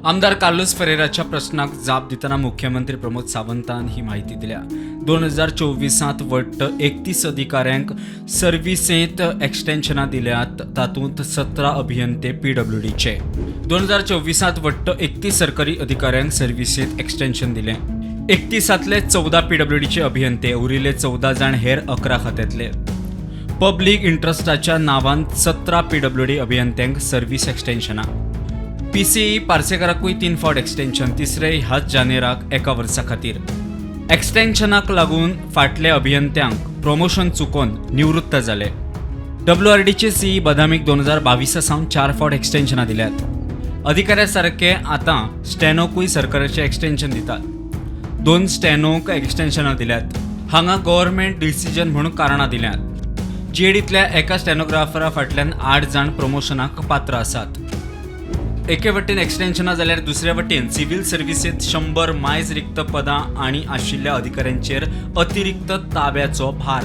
आमदार कार्लोस फेरेराच्या प्रश्नाक जाप दितना मुख्यमंत्री प्रमोद सावंतान ही माहिती दिल्या। 2024 वट्ट 31 अधिकाऱ्यांक सर्व्हिसेंत एक्सटेन्शनां दिल्यात, तातूंत 17 अभियंते PWDचे। 2024 वट्ट 31 सरकारी अधिकाऱ्यांक सर्व्हिसेंत एक्सटेन्शन दिलें। 31तले 14 PWDचे अभियंते, उरिल्ले 14 जाण हेर 11 खात्यांतले। पब्लीक इंट्रस्टाच्या नांवान 17 PWD अभियंत्यांक सर्व्हिस एक्सटेन्शनां। PCE पार्सेकाराकूय 3 फावट एक्सटेन्शन, तिसरे ह्याच जानेराक 1 वर्सा खातीर। एक्सटेन्शनाक लागून फाटले अभियंत्यांक प्रमोशन चुकोवन निवृत्त जाले। WRDचे CE बदामीक 2022 सावन 4 फावट एक्सटेन्शनां दिल्यात। अधिकाऱ्या सारके आतां स्टेनोकूय सरकाराचे एक्सटेन्शन दितात। 2 स्टेनोक एक्सटेन्शनां दिल्यात। हांगा गव्हर्नमेंट डिसिजन म्हणून कारणां दिल्यात। GADतल्या एका स्टेनोग्राफरा फाटल्यान 8 जाण प्रमोशनाक पात्र आसात। एके वटेन एक्सटेन्शनां जाल्यार दुसरे वटेन सिव्हिल सर्व्हिसेंत 100 मायज रिक्त पदां आनी आशिल्ल्या अधिकाऱ्यांचेर अतिरिक्त ताब्याचो भार।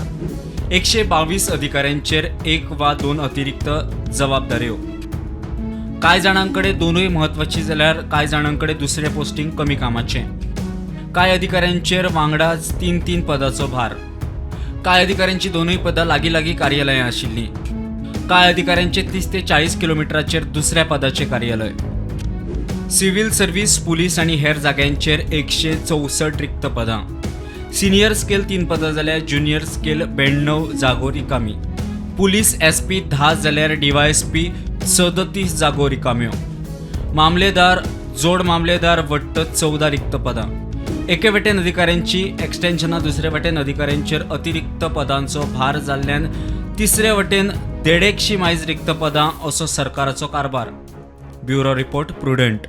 122 अधिकाऱ्यांचेर 1 वा 2 अतिरिक्त जबाबदाऱ्यो। कांय जाणांकडे दोनूय म्हत्वाची जाल्यार कांय जाणांकडे दुसरे पोस्टिंग कमी कामाचे। कांय अधिकाऱ्यांचेर वांगडाच 3 पदांचो भार। कांय अधिकाऱ्यांची दोनूय पदां लागीं कार्यालयां आशिल्लीं। कांय अधिकाऱ्यांचे 30 ते 40 किलोमिटराचेर दुसऱ्या पदाचे कार्यालय। सिव्हिल सर्व्हिस, पुलीस आनी हेर जाग्यांचेर 164 रिक्त पदां। सिनियर स्केल 3 पदां जाल्यार ज्युनियर स्केल 92 जागो रिकामी। पुलीस SP 10 जाल्यार DYSP 37 जागो रिकाम्यो। मामलेदार, जोड मामलेदार वट्ट 14 रिक्त पदां। एके वटेन अधिकाऱ्यांची एक्सटेन्शनां, दुसरे वटेन अधिकाऱ्यांचेर अतिरिक्त पदांचो भार जाल्ल्यान तिसरे वटेन 150 मायज रिक्त पदां असो सरकाराचो कारभार। Bureau report, prudent.